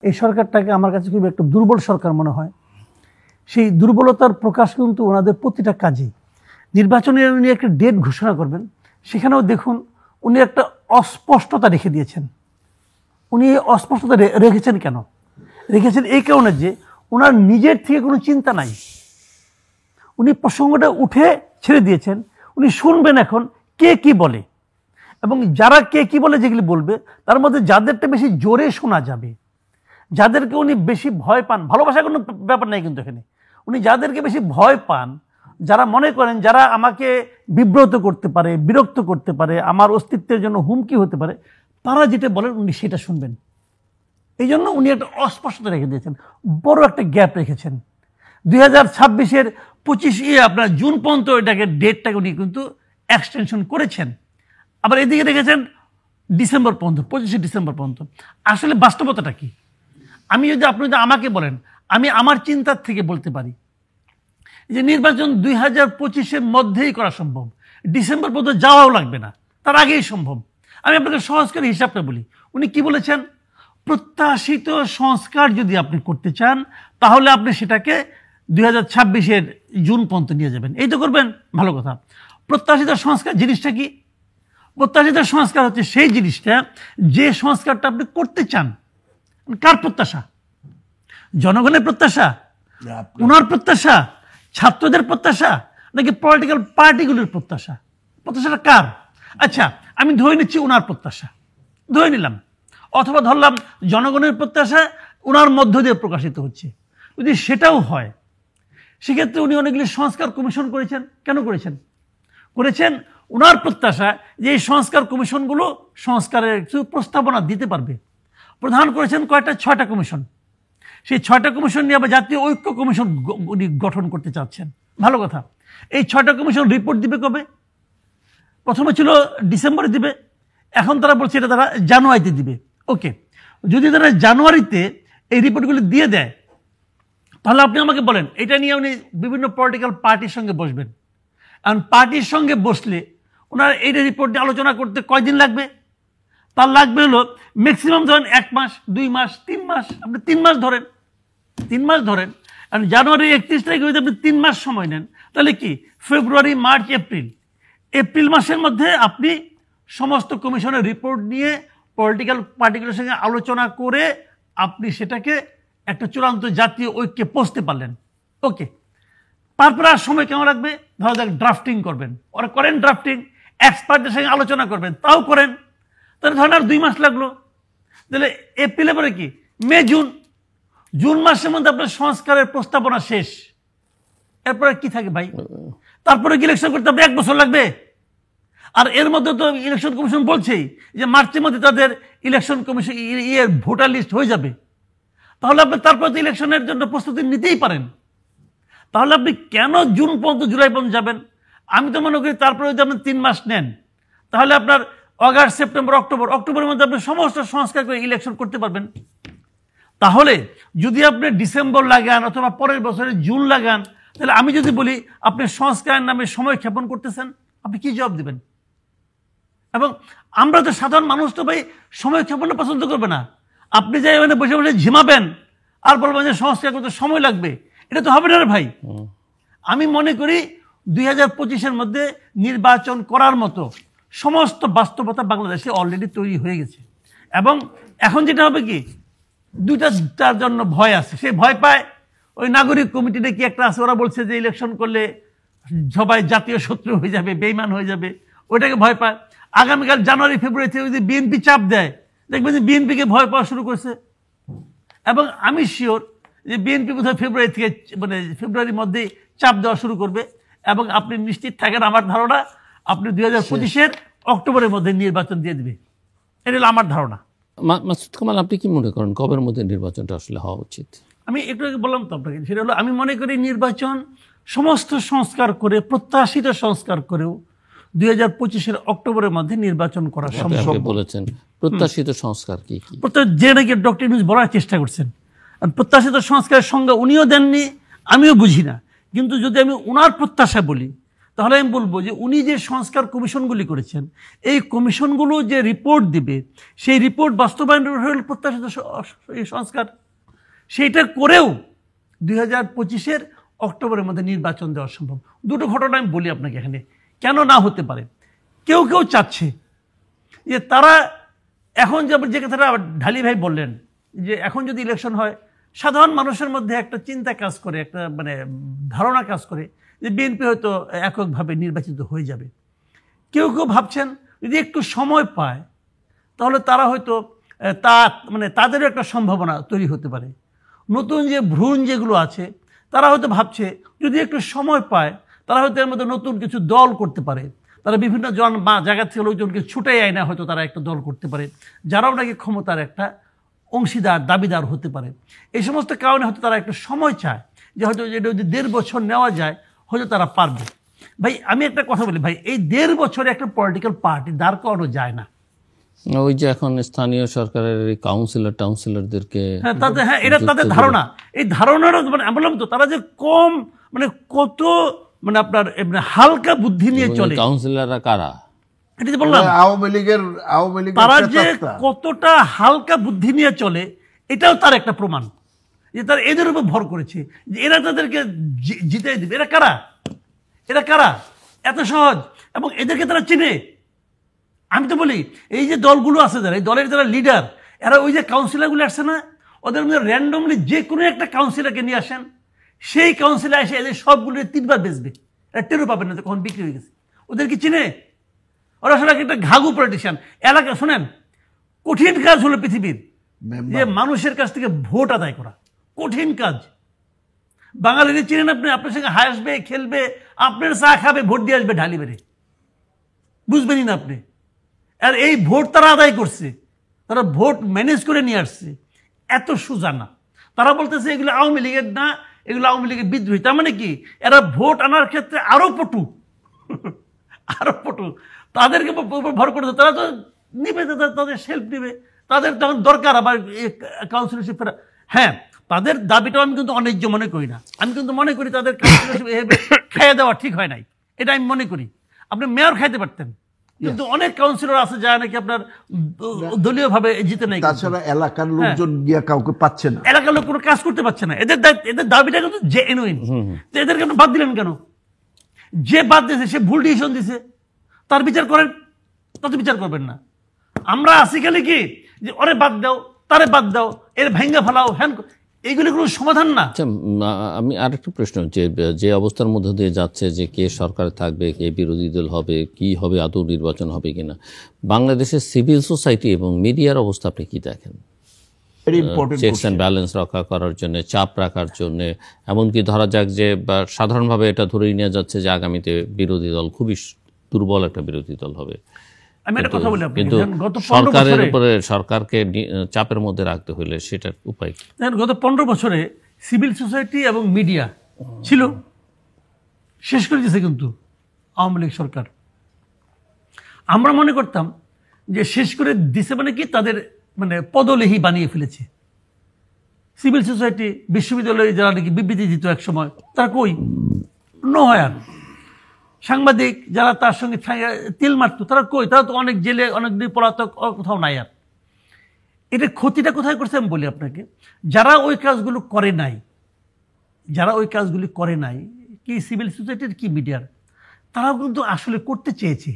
এই সরকারটাকে আমার কাছে খুব একটা দুর্বল সরকার মনে হয়। সেই দুর্বলতার প্রকাশ কিন্তু ওনাদের প্রতিটা কাজেই। নির্বাচনে উনি একটা ডেট ঘোষণা করবেন, সেখানেও দেখুন উনি একটা অস্পষ্টতা রেখে দিয়েছেন। উনি এই অস্পষ্টতা রেখেছেন কেন? রেখেছেন এই কারণে যে ওনার নিজের থেকে কোনো চিন্তা নাই। উনি প্রসঙ্গটা উঠে ছেড়ে দিয়েছেন, উনি শুনবেন এখন কে কি বলে, এবং যারা কে কি বলে যেগুলি বলবে তার মধ্যে যাদেরটা বেশি জোরে শোনা যাবে, যাদেরকে উনি বেশি ভয় পান, ভালোবাসার কোনো ব্যাপার নাই কিন্তু এখানে, উনি যাদেরকে বেশি ভয় পান, যারা মনে করেন যারা আমাকে বিব্রত করতে পারে, বিরক্ত করতে পারে, আমার অস্তিত্বের জন্য হুমকি হতে পারে, তারা যেটা বলেন উনি সেটা শুনবেন। এই জন্য উনি একটা অস্পষ্টতা রেখে দিয়েছেন, বড় একটা গ্যাপ রেখেছেন। 2026-এর 25 আপনার জুন পর্যন্ত এটাকে ডেটটাকে উনি কিন্তু এক্সটেনশন করেছেন। আবার এদিকে রেখেছেন ডিসেম্বর পর্যন্ত, 25 ডিসেম্বর পর্যন্ত। আসলে বাস্তবতাটা কি? আমি যদি আপনি যদি আমাকে বলেন, আমি আমার চিন্তার থেকে বলতে পারি যে নির্বাচন 2025-এর মধ্যেই করা সম্ভব, ডিসেম্বর পর্যন্ত যাওয়াও লাগবে না, তার আগেই সম্ভব। আমি আপনাকে সহজ করে হিসাবটা বলি। উনি কি বলেছেন? প্রত্যাশিত সংস্কার যদি আপনি করতে চান তাহলে আপনি সেটাকে 2026-এর জুন পর্যন্ত নিয়ে যাবেন। এই তো করবেন, ভালো কথা। প্রত্যাশিত সংস্কার জিনিসটা কি? প্রত্যাশিত সংস্কার হচ্ছে সেই জিনিসটা যে সংস্কারটা আপনি করতে চান। কার প্রত্যাশা? জনগণের প্রত্যাশা, ওনার প্রত্যাশা, ছাত্রদের প্রত্যাশা, নাকি পলিটিক্যাল পার্টিগুলির প্রত্যাশা? প্রত্যাশাটা কার? আচ্ছা, আমি ধরে নিচ্ছি ওনার প্রত্যাশা, ধরে নিলাম, অথবা ধরলাম জনগণের প্রত্যাশা ওনার মধ্য দিয়ে প্রকাশিত হচ্ছে। যদি সেটাও হয়, সেক্ষেত্রে উনি অনেকগুলি সংস্কার কমিশন করেছেন। কেন করেছেন? করেছেন ওনার প্রত্যাশা যে এই সংস্কার কমিশনগুলো সংস্কারের কিছু প্রস্তাবনা দিতে পারবে। প্রধান করেছেন কয়টা? 6টা কমিশন। সেই 6টা কমিশন নিয়ে আবার জাতীয় ঐক্য কমিশন উনি গঠন করতে চাচ্ছেন। ভালো কথা। এই 6টা কমিশন রিপোর্ট দিবে কবে? প্রথমে ছিল ডিসেম্বরে দিবে, এখন তারা বলছে এটা তারা জানুয়ারিতে দিবে। ওকে, যদি তারা জানুয়ারিতে এই রিপোর্টগুলি দিয়ে দেয়, তাহলে আপনি আমাকে বলেন এটা নিয়ে উনি বিভিন্ন পলিটিক্যাল পার্টির সঙ্গে বসবেন। কারণ পার্টির সঙ্গে বসলে ওনার এই রিপোর্ট নিয়ে আলোচনা করতে কয়দিন লাগবে? তার লাগবে হলো ম্যাক্সিমাম ধরেন 1 মাস, 2 মাস, 3 মাস। আপনি 3 মাস ধরেন, 3 মাস ধরেন। কারণ জানুয়ারি 31 তারিখে যদি আপনি 3 মাস সময় নেন, তাহলে কি ফেব্রুয়ারি, মার্চ, এপ্রিল মাসের মধ্যে আপনি সমস্ত কমিশনের রিপোর্ট নিয়ে পলিটিক্যাল পার্টিগুলোর সঙ্গে আলোচনা করে আপনি সেটাকে একটা চূড়ান্ত জাতীয় ঐক্যে পৌঁছতে পারলেন। ওকে, তারপরে আর সময় কেমন লাগবে? ধরা যাক ড্রাফটিং করবেন, ওরা করেন ড্রাফটিং, এক্সপার্টদের সঙ্গে আলোচনা করবেন, তাও করেন, তাহলে ধরেন আর 2 মাস লাগলো। তাহলে এপ্রিলে পরে কি মে, জুন মাসের মধ্যে আপনার সংস্কারের প্রস্তাবনা শেষ। এরপরে কি থাকে ভাই? তারপরে কি ইলেকশন করতে আপনার 1 বছর লাগবে? আর এর মধ্যে তো ইলেকশন কমিশন বলছেই যে মার্চের মধ্যে তাদের ইলেকশন কমিশন ভোটার লিস্ট হয়ে যাবে। তাহলে আপনি তারপরে তো ইলেকশনের জন্য প্রস্তুতি নিতেই পারেন। তাহলে আপনি কেন জুন পর্যন্ত, জুলাই পর্যন্ত যাবেন? আমি তো মনে করি তারপরে যদি আপনি 3 মাস নেন, তাহলে আপনার অগাস্ট, সেপ্টেম্বর, অক্টোবরের মধ্যে আপনি সমস্ত সংস্কার করে ইলেকশন করতে পারবেন। তাহলে যদি আপনি ডিসেম্বর লাগান অথবা পরের বছরে জুন লাগান, তাহলে আমি যদি বলি আপনি সংস্কারের নামে সময় ক্ষেপণ করতেছেন, আপনি কি জবাব দেবেন? এবং আমরা তো সাধারণ মানুষ তো ভাই সময় ক্ষেপণটা পছন্দ করবে না। আপনি যাই মানে বসে বসে ঝিমাবেন আর বলবেন যে সংস্কার করতে সময় লাগবে, এটা তো হবে না রে ভাই। আমি মনে করি 2025-এর মধ্যে নির্বাচন করার মতো সমস্ত বাস্তবতা বাংলাদেশে অলরেডি তৈরি হয়ে গেছে। এবং এখন যেটা হবে কি, দুইটার জন্য ভয় আছে। সে ভয় পায় ওই নাগরিক কমিটিতে কি একটা আছে, ওরা বলছে যে ইলেকশন করলে সবাই জাতীয় শত্রু হয়ে যাবে, বেইমান হয়ে যাবে, ওইটাকে ভয় পায়। আগামীকাল জানুয়ারি, ফেব্রুয়ারিতে যদি বিএনপি চাপ দেয়, দেখবেন যে বিএনপিকে ভয় পাওয়া শুরু করছে। এবং আমি শিওর যে বিএনপি কোথাও ফেব্রুয়ারি থেকে, মানে ফেব্রুয়ারির মধ্যেই চাপ দেওয়া শুরু করবে। এবং আপনি নিশ্চিত থাকেন, আমার ধারণা আপনি 2025-এর অক্টোবরের মধ্যে নির্বাচন দিয়ে দিবে। এটা হলো আমার ধারণা। মাসুদ কামাল, আপনি কি মনে করেন কবের মধ্যে নির্বাচনটা আসলে হওয়া উচিত? আমি একটু আগে বললাম তো আপনাকে, সেটা হলো আমি মনে করি নির্বাচন সমস্ত সংস্কার করে, প্রত্যাশিত সংস্কার করেও 2025-এর অক্টোবরের মধ্যে নির্বাচন করা সম্ভব। বলেছেন প্রত্যাশিত সংস্কার কি কি, যে নাকি ডক্টর ইউনূস বলার চেষ্টা করছেন। প্রত্যাশিত সংস্কারের সংজ্ঞা উনিও দেননি, আমিও বুঝি না। কিন্তু যদি আমি ওনার প্রত্যাশা বলি, তাহলে আমি বলবো যে উনি যে সংস্কার কমিশনগুলি করেছেন, এই কমিশনগুলো যে রিপোর্ট দিবে, সেই রিপোর্ট বাস্তবায়ন প্রত্যাশিত এই সংস্কার, সেইটা করেও 2025-এর অক্টোবরের মধ্যে নির্বাচন দেওয়া সম্ভব। দুটো ঘটনা আমি বলি আপনাকে এখানে কেন না হতে পারে। কেউ কেউ চাচ্ছে যে তারা এখন যে কথাটা ঢালি ভাই বললেন, যে এখন যদি ইলেকশন হয়, সাধারণ মানুষের মধ্যে একটা চিন্তা কাজ করে, একটা মানে ধারণা কাজ করে যে বিএনপি হয়তো এককভাবে নির্বাচিত হয়ে যাবে। কেউ কেউ ভাবছেন যদি একটু সময় পায় তাহলে তারা হয়তো মানে তাদেরও একটা সম্ভাবনা তৈরি হতে পারে। নতুন যে ভ্রূণ যেগুলো আছে তারা হয়তো ভাবছে যদি একটু সময় পায় তারা হয়তো এর মধ্যে নতুন কিছু দল করতে পারে। তারা বিভিন্ন জায়গা থেকে লোকজনকে ছুটাই আয় না, হয়তো তারা একটা দল করতে পারে যারাও নাকি ক্ষমতার একটা অংশীদার দাবিদার হতে পারে। এই সমস্ত কারণে হয়তো তারা একটু সময় চায় যে হয়তো এটা যদি 1.5 বছর নেওয়া যায় হয়তো তারা পারবে। ভাই আমি একটা কথা বলি ভাই, এই 1.5 বছরে একটা পলিটিক্যাল পার্টি দাঁড় করানো যায় না। ওই যে এখন স্থানীয় সরকারের টাউন্সিলরদেরকে এটা তাদের ধারণা। এই ধারণাটা মানে আমি বললাম তো, তারা যে কম মানে কত মানে আপনার হালকা বুদ্ধি নিয়ে চলে। কাউন্সিলররা কারা? এটা বললাম আওয়ামী লীগের তারা যে কতটা হালকা বুদ্ধি নিয়ে চলে, এটাও তার একটা প্রমাণ যে তারা এদের উপর ভর করেছে যে এরা তাদেরকে জিতে দিবে। এরা কারা? এরা কারা? এত সহজ। এবং এদেরকে তারা চিনে। আমি তো বলি এই যে দলগুলো আছে, যারা এই দলের যারা লিডার, এরা ওই যে কাউন্সিলরগুলো আসছে না, ওদের মধ্যে র্যান্ডমলি যে কোনো একটা কাউন্সিলরকে নিয়ে আসেন, সেই কাউন্সিলর এসে এদের সবগুলো 3 বার বেচবে, এরা টেরও পাবেন না কখন বিক্রি হয়ে গেছে। ওদের কি চিনে? ওরা আসলে একটা ঘাঘু পলিটিশিয়ান। এলাকা শোনেন, কঠিন কাজ হলো পৃথিবীর যে মানুষের কাছ থেকে ভোট আদায় করা, কঠিন কাজ। বাঙালিদের চিনেন আপনি, আপনার সঙ্গে হাসবে, খেলবে, আপনার চা খাবে, ভোট দিয়ে আসবে ঢালি বেড়ে, বুঝবেনই না আপনি। আর এই ভোট তারা আদায় করছে, তারা ভোট ম্যানেজ করে নিয়ে আসছে। এত সোজা না। তারা বলতেছে এগুলো আওয়ামী লীগের না, এগুলো আওয়ামী লীগের বিদ্রোহী। তার মানে কি এরা ভোট আনার ক্ষেত্রে আরো পটু, আরো পটু। তাদেরকে ভর করতে তারা তো নিবে, তাদের সেলফ নিবে, তাদের তখন দরকার আবার কাউন্সিলরশিপ ফেরা। হ্যাঁ, তাদের দাবিটাও আমি কিন্তু অন্যায্য মনে করি না। আমি কিন্তু মনে করি তাদের কাউন্সিলরশিপ খাইয়ে দেওয়া ঠিক হয় নাই, এটা আমি মনে করি। আপনি মেয়র খাইতে পারতেন, কিন্তু অনেক কাউন্সিলর আছে যারা নাকি আপনার দলীয় ভাবে জিতে নাই। তাছাড়া এলাকার লোকজন গিয়া কাউকে পাচ্ছে না, এলাকার লোক কোনো কাজ করতে পারছে না। এদের দাবিটা কিন্তু জেনুইন। এদেরকে বাদ দিলেন কেন? যে বাদ দিয়েছে সে ভুল ডিসিশন দিছে, তার বিচার করেন, তত বিচার করবেন না। আমরা আসি খালি কি যে ওরে বাদ দাও, তারে বাদ দাও, এর ভেঙ্গা ফেলাও, হ্যান, এইগুলি কোনো সমাধান না। আচ্ছা, আমি আরেকটা প্রশ্ন, যে অবস্থার মধ্যে দিয়ে যাচ্ছে যে কে সরকার থাকবে, কে বিরোধী দল হবে, কি হবে, আদৌ নির্বাচন হবে কিনা, বাংলাদেশের সিভিল সোসাইটি এবং মিডিয়ার অবস্থা আপনি কি দেখেন? চেকস অ্যান্ড ব্যালেন্স রক্ষা করার জন্য, চাপ রাখার জন্য, এমনকি ধরা যাক যে সাধারণভাবে এটা ধরেই নেওয়া যাচ্ছে যে আগামীতে বিরোধী দল খুবই দুর্বল একটা বিরোধী দল হবে, কিন্তু সরকারের উপরে সরকারকে চাপের মধ্যে রাখতে হলে সেটার উপায় কি? গত 15 বছরে সিভিল সোসাইটি এবং মিডিয়া ছিল, শেষ করে দিয়েছে কিন্তু আওয়ামী লীগ সরকার। আমরা মনে করতাম যে শেষ করে দিছে মানে কি তাদের মানে পদলেহি বানিয়ে ফেলেছে। সিভিল সোসাইটি, বিশ্ববিদ্যালয়ে যারা নাকি বিবৃতি দিত এক সময়, তারা কই নয়। আর সাংবাদিক যারা তার সঙ্গে তিল মারত, তারা কই? তারা তো অনেক জেলে, অনেক দিন পলাতক, কোথাও নাই। আর এটা ক্ষতিটা কোথায় করছে আমি বলি আপনাকে। যারা ওই কাজগুলো করে নাই, যারা ওই কাজগুলি করে নাই, কি সিভিল সোসাইটির কি মিডিয়ার, তারাও কিন্তু আসলে করতে চেয়েছে,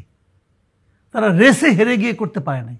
তারা রেসে হেরে গিয়ে করতে পারে নাই।